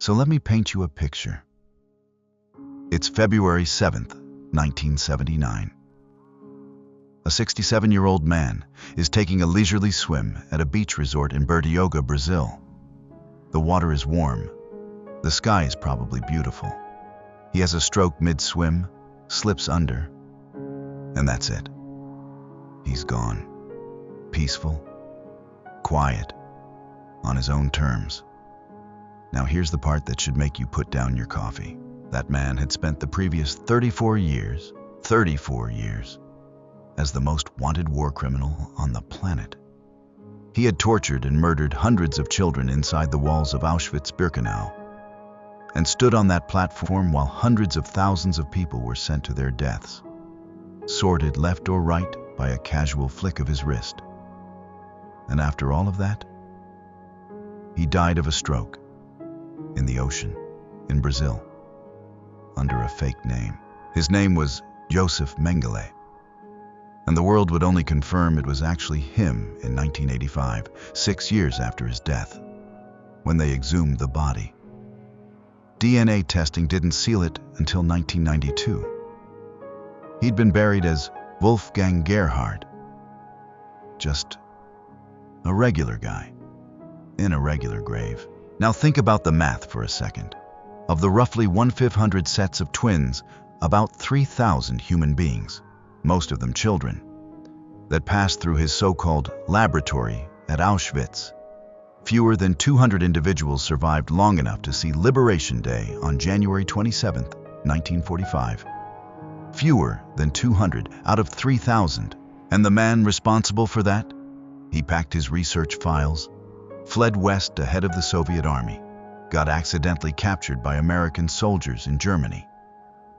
So let me paint you a picture. It's February 7th, 1979. A 67-year-old man is taking a leisurely swim at a beach resort in Bertioga, Brazil. The water is warm. The sky is probably beautiful. He has a stroke mid-swim, slips under, and that's it. He's gone. Peaceful, quiet, on his own terms. Now here's the part that should make you put down your coffee. That man had spent the previous 34 years, as the most wanted war criminal on the planet. He had tortured and murdered hundreds of children inside the walls of Auschwitz-Birkenau, and stood on that platform while hundreds of thousands of people were sent to their deaths, sorted left or right by a casual flick of his wrist. And after all of that, he died of a stroke in the ocean in Brazil under a fake name. His name was Josef Mengele, and the world would only confirm it was actually him in 1985, 6 years after his death, when they exhumed the body. DNA testing didn't seal it until 1992. He'd been buried as Wolfgang Gerhard, just a regular guy in a regular grave. Now think about the math for a second. Of the roughly 1/500 sets of twins, about 3,000 human beings, most of them children, that passed through his so-called laboratory at Auschwitz, fewer than 200 individuals survived long enough to see Liberation Day on January 27, 1945. Fewer than 200 out of 3,000. And the man responsible for that? He packed his research files, fled west ahead of the Soviet army, got accidentally captured by American soldiers in Germany,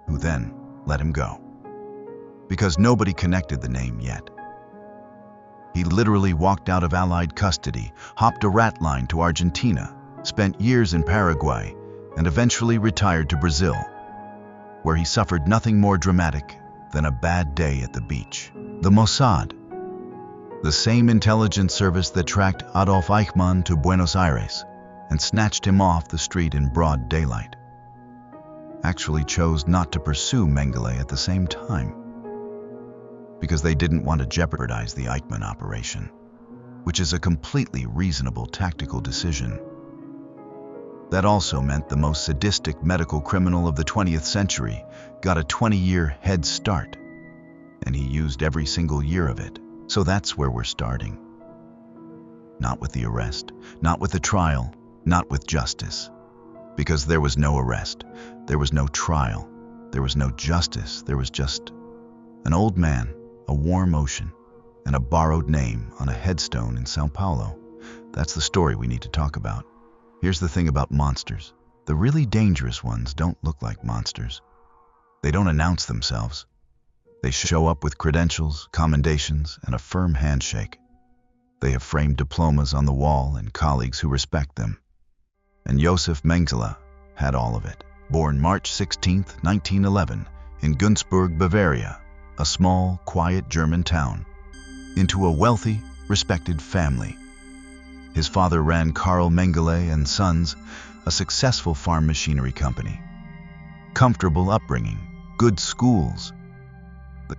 who then let him go. Because nobody connected the name yet. He literally walked out of Allied custody, hopped a rat line to Argentina, spent years in Paraguay, and eventually retired to Brazil, where he suffered nothing more dramatic than a bad day at the beach. The Mossad, the same intelligence service that tracked Adolf Eichmann to Buenos Aires and snatched him off the street in broad daylight, actually chose not to pursue Mengele at the same time, because they didn't want to jeopardize the Eichmann operation, which is a completely reasonable tactical decision. That also meant the most sadistic medical criminal of the 20th century got a 20-year head start, and he used every single year of it. So that's where we're starting. Not with the arrest, not with the trial, not with justice. Because there was no arrest, there was no trial, there was no justice, there was just an old man, a warm ocean, and a borrowed name on a headstone in Sao Paulo. That's the story we need to talk about. Here's the thing about monsters. The really dangerous ones don't look like monsters. They don't announce themselves. They show up with credentials, commendations, and a firm handshake. They have framed diplomas on the wall and colleagues who respect them. And Josef Mengele had all of it. Born March 16, 1911, in Günzburg, Bavaria, a small, quiet German town, into a wealthy, respected family. His father ran Karl Mengele and Sons, a successful farm machinery company. Comfortable upbringing, good schools,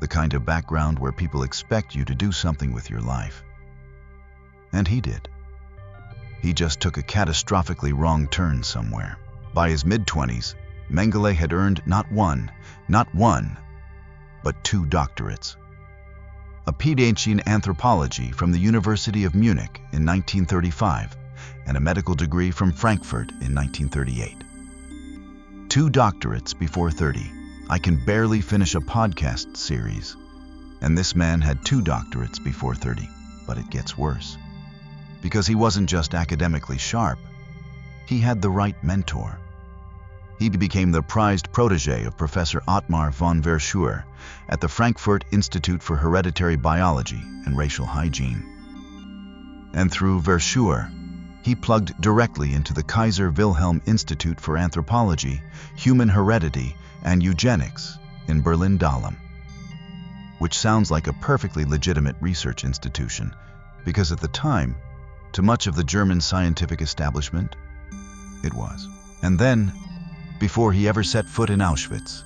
the kind of background where people expect you to do something with your life. And he did. He just took a catastrophically wrong turn somewhere. By his mid-20s, Mengele had earned not one, but 2 doctorates. A PhD in anthropology from the University of Munich in 1935, and a medical degree from Frankfurt in 1938. 2 doctorates before 30. I can barely finish a podcast series, and this man had 2 doctorates before 30, but it gets worse. Because he wasn't just academically sharp, he had the right mentor. He became the prized protege of Professor Ottmar von Verschuer at the Frankfurt Institute for Hereditary Biology and Racial Hygiene. And through Verschuer, he plugged directly into the Kaiser Wilhelm Institute for Anthropology, Human Heredity, and Eugenics in Berlin-Dahlem, which sounds like a perfectly legitimate research institution, because at the time, to much of the German scientific establishment, it was. And then, before he ever set foot in Auschwitz,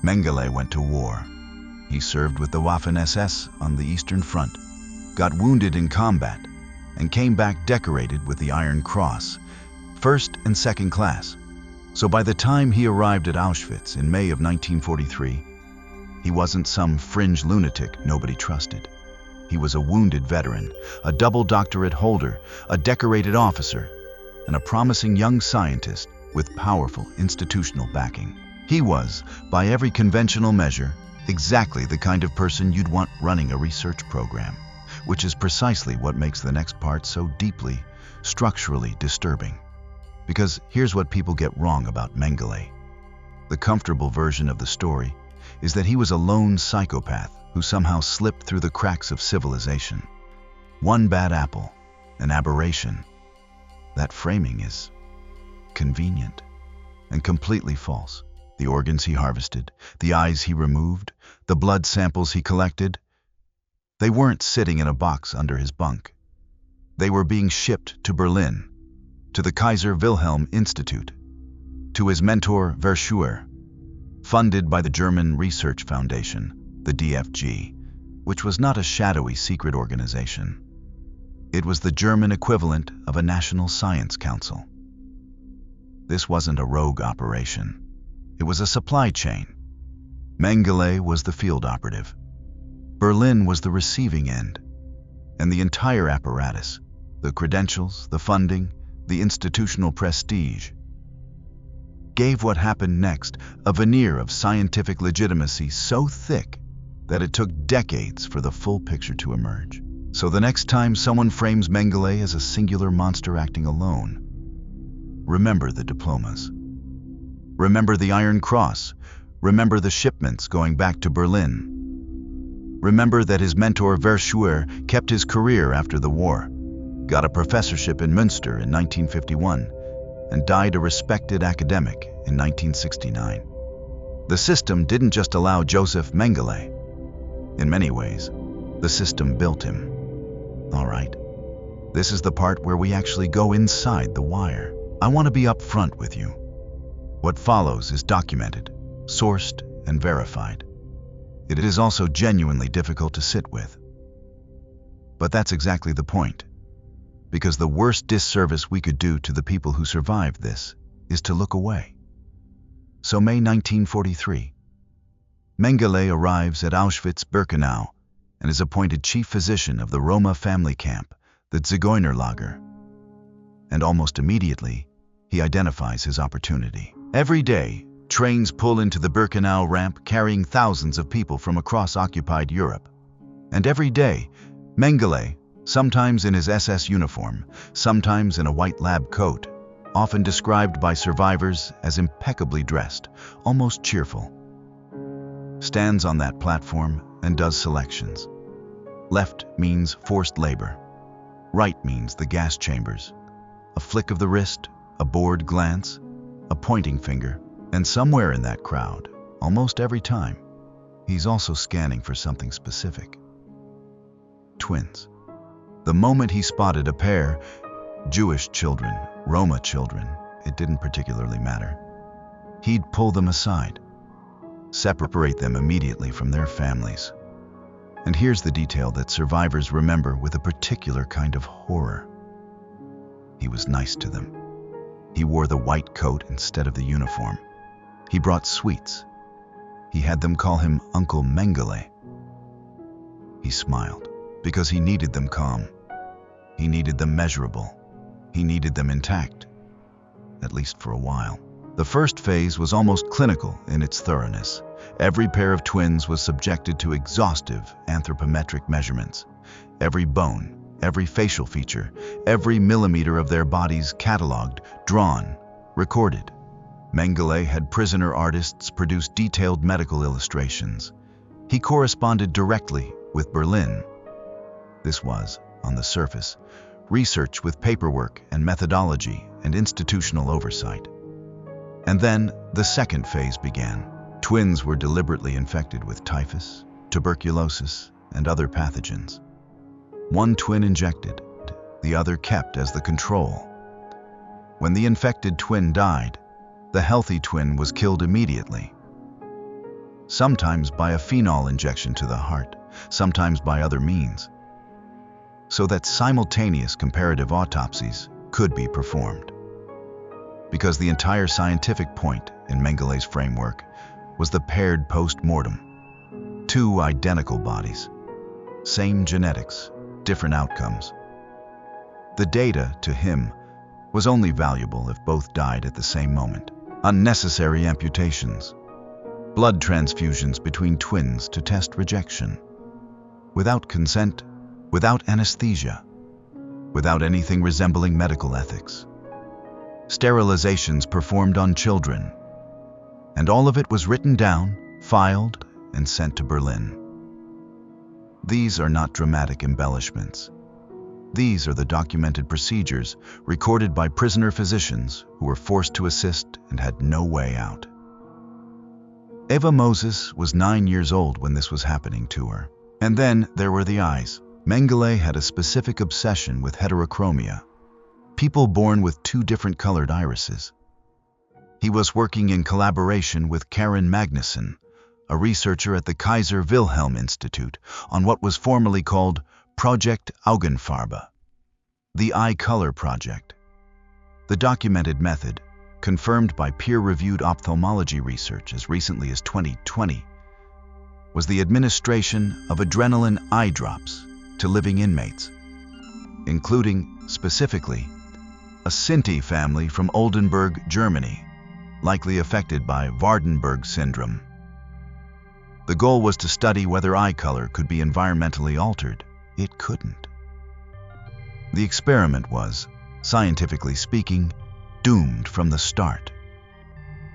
Mengele went to war. He served with the Waffen-SS on the Eastern Front, got wounded in combat, and came back decorated with the Iron Cross, first and second class. So by the time he arrived at Auschwitz in May of 1943, he wasn't some fringe lunatic nobody trusted. He was a wounded veteran, a double doctorate holder, a decorated officer, and a promising young scientist with powerful institutional backing. He was, by every conventional measure, exactly the kind of person you'd want running a research program, which is precisely what makes the next part so deeply, structurally disturbing. Because here's what people get wrong about Mengele. The comfortable version of the story is that he was a lone psychopath who somehow slipped through the cracks of civilization. One bad apple, an aberration. That framing is convenient and completely false. The organs he harvested, the eyes he removed, the blood samples he collected, they weren't sitting in a box under his bunk. They were being shipped to Berlin, to the Kaiser Wilhelm Institute, to his mentor Verschuer, funded by the German Research Foundation, the DFG, which was not a shadowy secret organization. It was the German equivalent of a National Science Council. This wasn't a rogue operation. It was a supply chain. Mengele was the field operative. Berlin was the receiving end. And the entire apparatus, the credentials, the funding, the institutional prestige, gave what happened next a veneer of scientific legitimacy so thick that it took decades for the full picture to emerge. So the next time someone frames Mengele as a singular monster acting alone, remember the diplomas. Remember the Iron Cross. Remember the shipments going back to Berlin. Remember that his mentor Verschuer kept his career after the war, got a professorship in Münster in 1951, and died a respected academic in 1969. The system didn't just allow Josef Mengele. In many ways, the system built him. All right, this is the part where we actually go inside the wire. I want to be upfront with you. What follows is documented, sourced, and verified. It is also genuinely difficult to sit with. But that's exactly the point. Because the worst disservice we could do to the people who survived this is to look away. So May 1943, Mengele arrives at Auschwitz-Birkenau and is appointed chief physician of the Roma family camp, the Zigeunerlager. And almost immediately, he identifies his opportunity. Every day, trains pull into the Birkenau ramp carrying thousands of people from across occupied Europe. And every day, Mengele, sometimes in his SS uniform, sometimes in a white lab coat, often described by survivors as impeccably dressed, almost cheerful, stands on that platform and does selections. Left means forced labor. Right means the gas chambers. A flick of the wrist, a bored glance, a pointing finger, and somewhere in that crowd, almost every time, he's also scanning for something specific. Twins. The moment he spotted a pair, Jewish children, Roma children, it didn't particularly matter, he'd pull them aside, separate them immediately from their families. And here's the detail that survivors remember with a particular kind of horror. He was nice to them. He wore the white coat instead of the uniform. He brought sweets. He had them call him Uncle Mengele. He smiled because he needed them calm. He needed them measurable. He needed them intact, at least for a while. The first phase was almost clinical in its thoroughness. Every pair of twins was subjected to exhaustive anthropometric measurements. Every bone, every facial feature, every millimeter of their bodies cataloged, drawn, recorded. Mengele had prisoner artists produce detailed medical illustrations. He corresponded directly with Berlin. This was, on the surface, research with paperwork and methodology and institutional oversight. And then the second phase began. Twins were deliberately infected with typhus, tuberculosis, and other pathogens. One twin injected, the other kept as the control. When the infected twin died, The healthy twin was killed immediately, sometimes by a phenol injection to the heart, sometimes by other means, so that simultaneous comparative autopsies could be performed. Because the entire scientific point in Mengele's framework was the paired post-mortem. Two identical bodies, same genetics, different outcomes. The data, to him, was only valuable if both died at the same moment. Unnecessary amputations, blood transfusions between twins to test rejection, without consent, without anesthesia, without anything resembling medical ethics. Sterilizations performed on children, and all of it was written down, filed, and sent to Berlin. These are not dramatic embellishments. These are the documented procedures recorded by prisoner physicians who were forced to assist and had no way out. Eva Mozes was 9 years old when this was happening to her. And then there were the eyes. Mengele had a specific obsession with heterochromia, people born with two different colored irises. He was working in collaboration with Karen Magnuson, a researcher at the Kaiser Wilhelm Institute, on what was formerly called Project Augenfarbe, the Eye Color Project. The documented method, confirmed by peer-reviewed ophthalmology research as recently as 2020, was the administration of adrenaline eye drops to living inmates, including, specifically, a Sinti family from Oldenburg, Germany, likely affected by Waardenburg syndrome. The goal was to study whether eye color could be environmentally altered. It couldn't. The experiment was, scientifically speaking, doomed from the start,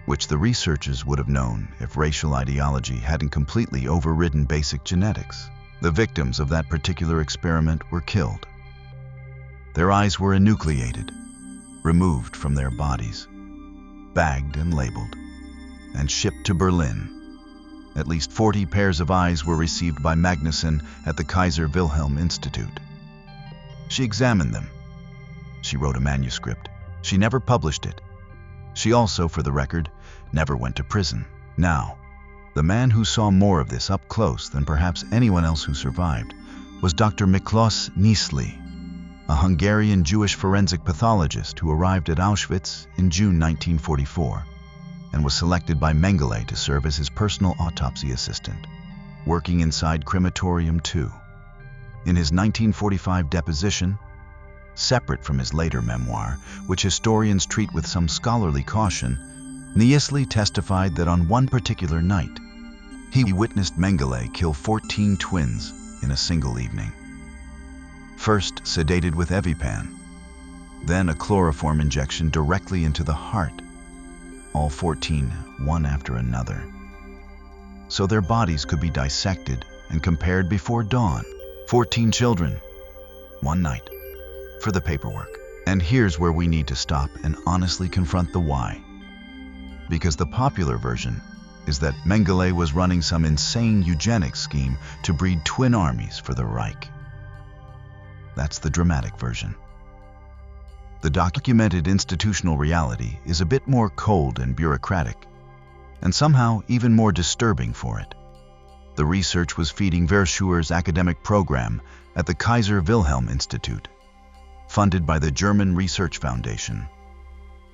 which the researchers would have known if racial ideology hadn't completely overridden basic genetics. The victims of that particular experiment were killed. Their eyes were enucleated, removed from their bodies, bagged and labeled, and shipped to Berlin. At least 40 pairs of eyes were received by Magnuson at the Kaiser Wilhelm Institute. She examined them. She wrote a manuscript. She never published it. She also, for the record, never went to prison. Now, the man who saw more of this up close than perhaps anyone else who survived was Dr. Miklós Niszli, a Hungarian Jewish forensic pathologist who arrived at Auschwitz in June 1944 and was selected by Mengele to serve as his personal autopsy assistant, working inside Crematorium 2. In his 1945 deposition, separate from his later memoir, which historians treat with some scholarly caution, Niszli testified that on one particular night, he witnessed Mengele kill 14 twins in a single evening. First sedated with EpiPen, then a chloroform injection directly into the heart, all 14, one after another, so their bodies could be dissected and compared before dawn. 14 children, one night, for the paperwork. And here's where we need to stop and honestly confront the why. Because the popular version is that Mengele was running some insane eugenics scheme to breed twin armies for the Reich. That's the dramatic version. The documented institutional reality is a bit more cold and bureaucratic, and somehow even more disturbing for it. The research was feeding Verschuer's academic program at the Kaiser Wilhelm Institute, funded by the German Research Foundation,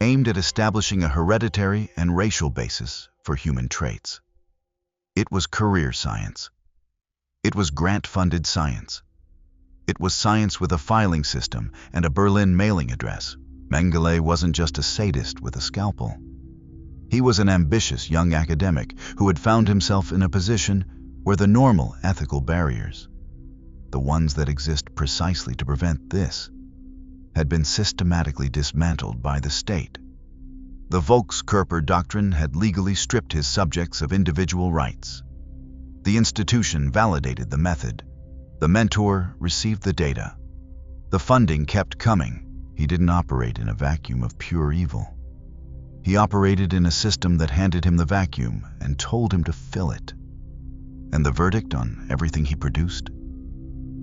aimed at establishing a hereditary and racial basis for human traits. It was career science. It was grant-funded science. It was science with a filing system and a Berlin mailing address. Mengele wasn't just a sadist with a scalpel. He was an ambitious young academic who had found himself in a position where the normal ethical barriers, the ones that exist precisely to prevent this, had been systematically dismantled by the state. The Volkskörper doctrine had legally stripped his subjects of individual rights. The institution validated the method. The mentor received the data. The funding kept coming. He didn't operate in a vacuum of pure evil. He operated in a system that handed him the vacuum and told him to fill it. And the verdict on everything he produced?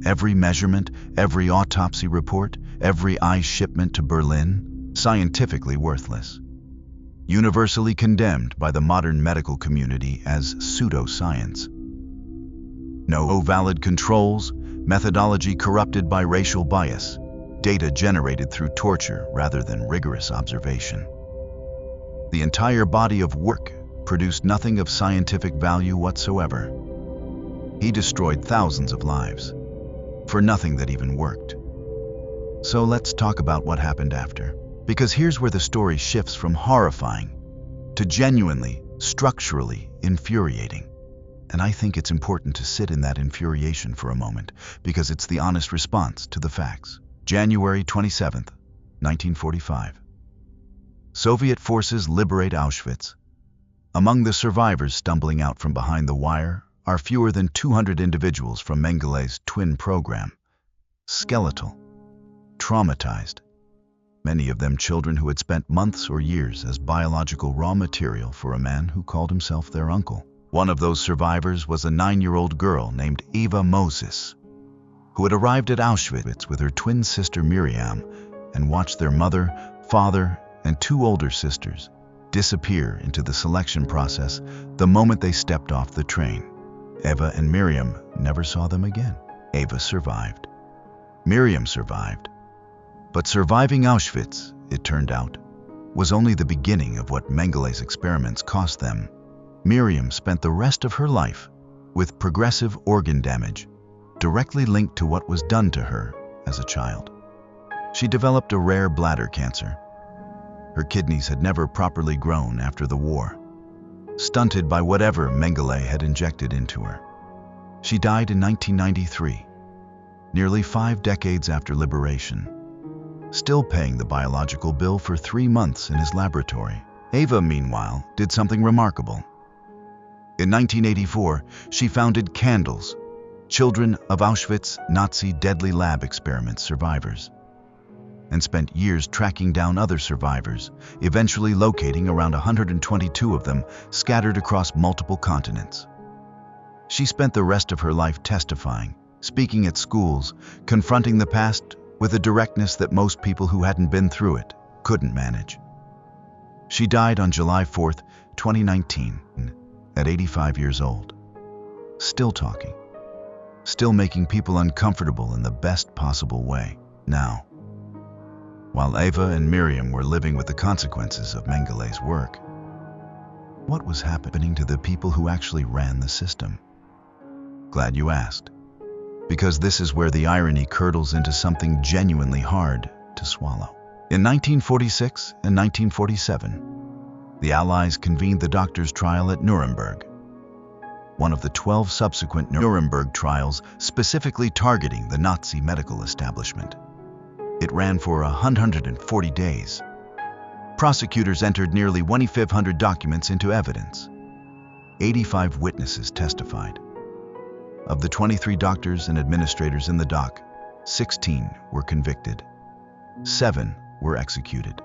Every measurement, every autopsy report, every eye shipment to Berlin, scientifically worthless. universally condemned by the modern medical community as pseudoscience. No valid controls, methodology corrupted by racial bias, data generated through torture rather than rigorous observation. The entire body of work produced nothing of scientific value whatsoever. He destroyed thousands of lives for nothing that even worked. So let's talk about what happened after. Because here's where the story shifts from horrifying to genuinely, structurally infuriating. And I think it's important to sit in that infuriation for a moment, because it's the honest response to the facts. January 27th, 1945. Soviet forces liberate Auschwitz. Among the survivors stumbling out from behind the wire are fewer than 200 individuals from Mengele's twin program. Skeletal, traumatized, many of them children who had spent months or years as biological raw material for a man who called himself their uncle. One of those survivors was a 9-year-old girl named Eva Mozes, who had arrived at Auschwitz with her twin sister Miriam and watched their mother, father, and 2 older sisters disappear into the selection process the moment they stepped off the train. Eva and Miriam never saw them again. Eva survived. Miriam survived. But surviving Auschwitz, it turned out, was only the beginning of what Mengele's experiments cost them. Miriam spent the rest of her life with progressive organ damage, directly linked to what was done to her as a child. She developed a rare bladder cancer. Her kidneys had never properly grown after the war, stunted by whatever Mengele had injected into her. She died in 1993, nearly 5 decades after liberation, still paying the biological bill for 3 months in his laboratory. Eva, meanwhile, did something remarkable. In 1984, she founded Candles, Children of Auschwitz Nazi Deadly Lab Experiment Survivors, and spent years tracking down other survivors, eventually locating around 122 of them scattered across multiple continents. She spent the rest of her life testifying, speaking at schools, confronting the past with a directness that most people who hadn't been through it couldn't manage. She died on July 4th, 2019, at 85 years old. Still talking, still making people uncomfortable in the best possible way. Now, while Eva and Miriam were living with the consequences of Mengele's work, what was happening to the people who actually ran the system? Glad you asked, because this is where the irony curdles into something genuinely hard to swallow. In 1946 and 1947, the Allies convened the doctors' trial at Nuremberg, one of the 12 subsequent Nuremberg trials specifically targeting the Nazi medical establishment. It ran for 140 days. Prosecutors entered nearly 2,500 documents into evidence. 85 witnesses testified. Of the 23 doctors and administrators in the dock, 16 were convicted. 7 were executed.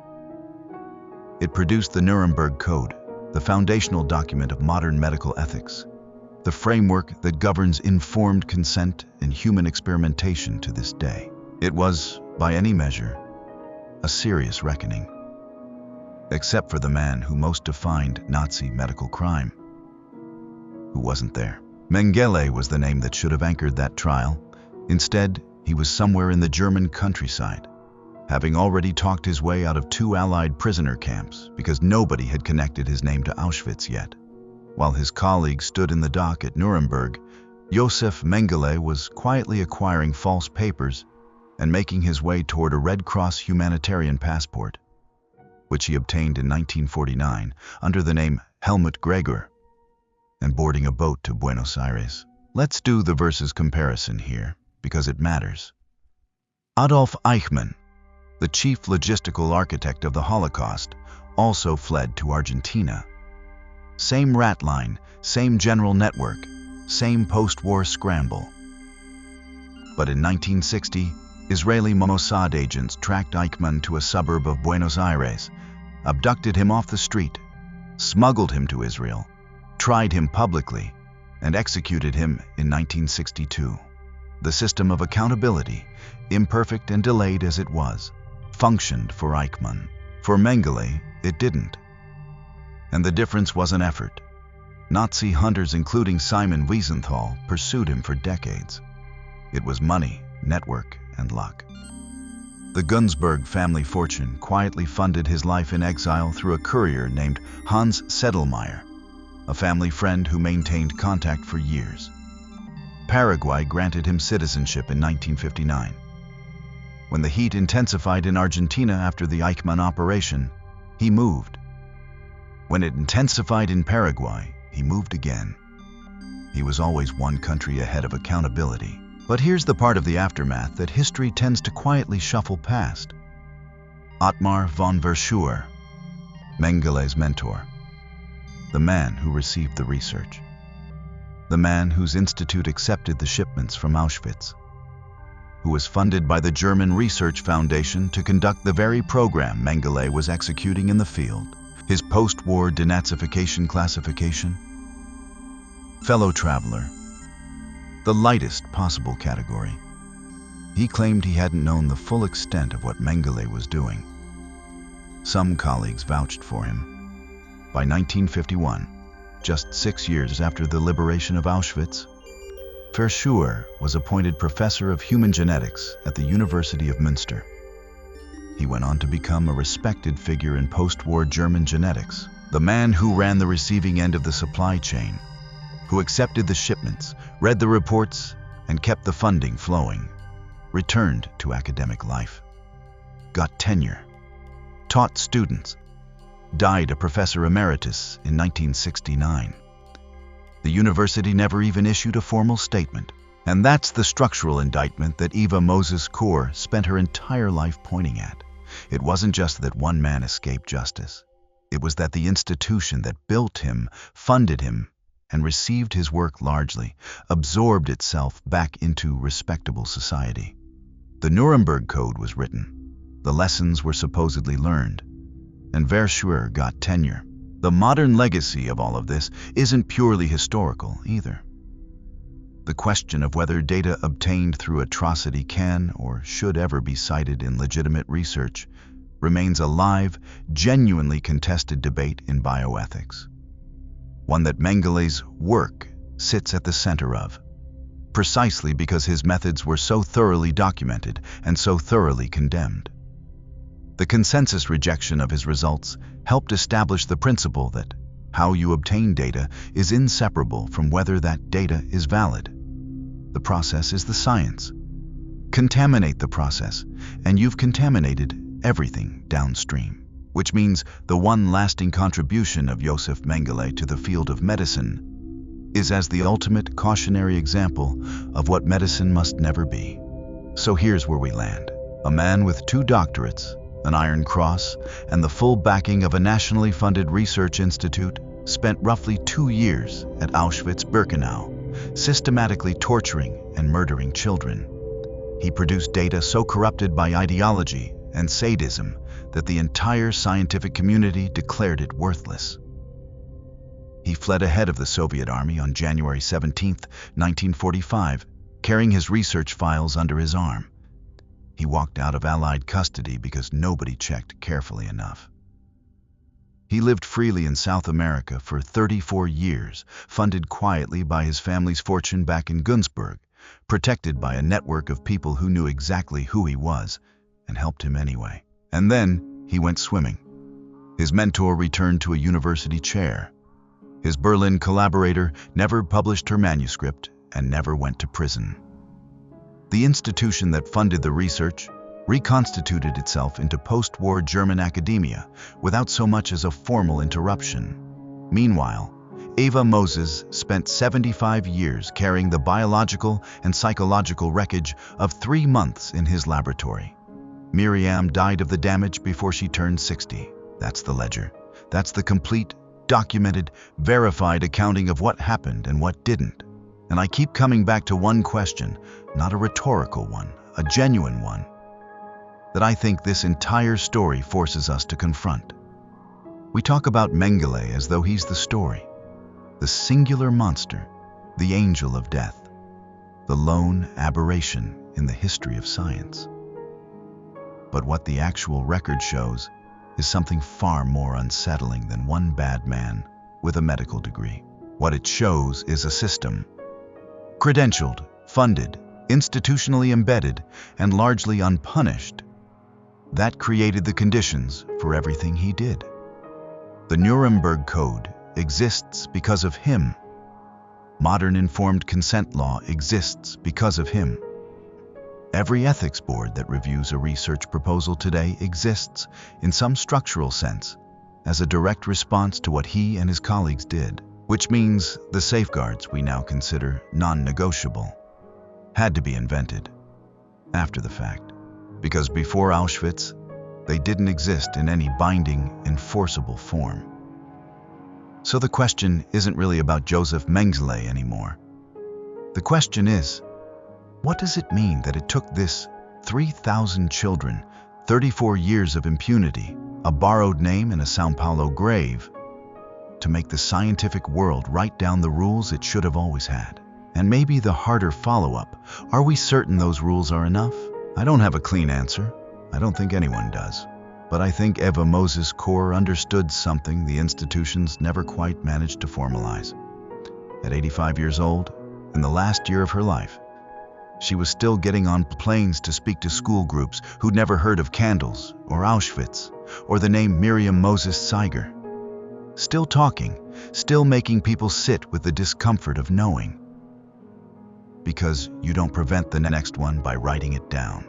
It produced the Nuremberg Code, the foundational document of modern medical ethics, the framework that governs informed consent and human experimentation to this day. It was, by any measure, a serious reckoning. Except for the man who most defined Nazi medical crime, who wasn't there. Mengele was the name that should have anchored that trial. Instead, he was somewhere in the German countryside, having already talked his way out of 2 Allied prisoner camps because nobody had connected his name to Auschwitz yet. While his colleagues stood in the dock at Nuremberg, Josef Mengele was quietly acquiring false papers and making his way toward a Red Cross humanitarian passport, which he obtained in 1949 under the name Helmut Gregor, and boarding a boat to Buenos Aires. Let's do the versus comparison here, because it matters. Adolf Eichmann, the chief logistical architect of the Holocaust, also fled to Argentina. Same rat line, same general network, same post-war scramble. But in 1960, Israeli Mossad agents tracked Eichmann to a suburb of Buenos Aires, abducted him off the street, smuggled him to Israel, tried him publicly, and executed him in 1962. The system of accountability, imperfect and delayed as it was, functioned for Eichmann. For Mengele, it didn't. And the difference was an effort. Nazi hunters, including Simon Wiesenthal, pursued him for decades. It was money, network, and luck. The Günzburg family fortune quietly funded his life in exile through a courier named Hans Sedlmayr, a family friend who maintained contact for years. Paraguay granted him citizenship in 1959. When the heat intensified in Argentina after the Eichmann operation, he moved. When it intensified in Paraguay, he moved again. He was always one country ahead of accountability. But here's the part of the aftermath that history tends to quietly shuffle past. Ottmar von Verschuer, Mengele's mentor. The man who received the research. The man whose institute accepted the shipments from Auschwitz. Who was funded by the German Research Foundation to conduct the very program Mengele was executing in the field. His post-war denazification classification. Fellow traveler. The lightest possible category. He claimed he hadn't known the full extent of what Mengele was doing. Some colleagues vouched for him. By 1951, just 6 years after the liberation of Auschwitz, Verschuer was appointed professor of human genetics at the University of Münster. He went on to become a respected figure in post-war German genetics, the man who ran the receiving end of the supply chain, who accepted the shipments, read the reports, and kept the funding flowing, returned to academic life, got tenure, taught students, died a professor emeritus in 1969. The university never even issued a formal statement. And that's the structural indictment that Eva Mozes Kor spent her entire life pointing at. It wasn't just that one man escaped justice. It was that the institution that built him, funded him, and received his work largely, absorbed itself back into respectable society. The Nuremberg Code was written. The lessons were supposedly learned. And Verschuer got tenure. The modern legacy of all of this isn't purely historical either. The question of whether data obtained through atrocity can or should ever be cited in legitimate research remains a live, genuinely contested debate in bioethics. One that Mengele's work sits at the center of, precisely because his methods were so thoroughly documented and so thoroughly condemned. The consensus rejection of his results helped establish the principle that how you obtain data is inseparable from whether that data is valid. The process is the science. Contaminate the process, and you've contaminated everything downstream, which means the one lasting contribution of Josef Mengele to the field of medicine is as the ultimate cautionary example of what medicine must never be. So here's where we land. A man with 2 doctorates, an Iron Cross, and the full backing of a nationally funded research institute spent roughly 2 years at Auschwitz-Birkenau, systematically torturing and murdering children. He produced data so corrupted by ideology and sadism that the entire scientific community declared it worthless. He fled ahead of the Soviet army on January 17, 1945, carrying his research files under his arm. He walked out of Allied custody because nobody checked carefully enough. He lived freely in South America for 34 years, funded quietly by his family's fortune back in Günzburg, protected by a network of people who knew exactly who he was and helped him anyway. And then he went swimming. His mentor returned to a university chair. His Berlin collaborator never published her manuscript and never went to prison. The institution that funded the research reconstituted itself into post-war German academia without so much as a formal interruption. Meanwhile, Eva Mozes spent 75 years carrying the biological and psychological wreckage of 3 months in his laboratory. Miriam died of the damage before she turned 60. That's the ledger. That's the complete, documented, verified accounting of what happened and what didn't. And I keep coming back to one question, not a rhetorical one, a genuine one, that I think this entire story forces us to confront. We talk about Mengele as though he's the story, the singular monster, the angel of death, the lone aberration in the history of science. But what the actual record shows is something far more unsettling than one bad man with a medical degree. What it shows is a system, credentialed, funded, institutionally embedded, and largely unpunished, that created the conditions for everything he did. The Nuremberg Code exists because of him. Modern informed consent law exists because of him. Every ethics board that reviews a research proposal today exists, in some structural sense, as a direct response to what he and his colleagues did, which means the safeguards we now consider non-negotiable had to be invented after the fact, because before Auschwitz, they didn't exist in any binding, enforceable form. So the question isn't really about Josef Mengele anymore. The question is, what does it mean that it took this 3,000 children, 34 years of impunity, a borrowed name in a São Paulo grave, to make the scientific world write down the rules it should have always had? And maybe the harder follow-up, are we certain those rules are enough? I don't have a clean answer. I don't think anyone does. But I think Eva Mozes Kor understood something the institutions never quite managed to formalize. At 85 years old, in the last year of her life, she was still getting on planes to speak to school groups who'd never heard of candles or Auschwitz or the name Miriam Moses Kor. Still talking, still making people sit with the discomfort of knowing. Because you don't prevent the next one by writing it down.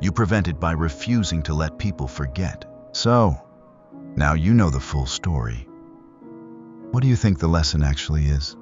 You prevent it by refusing to let people forget. So, now you know the full story. What do you think the lesson actually is?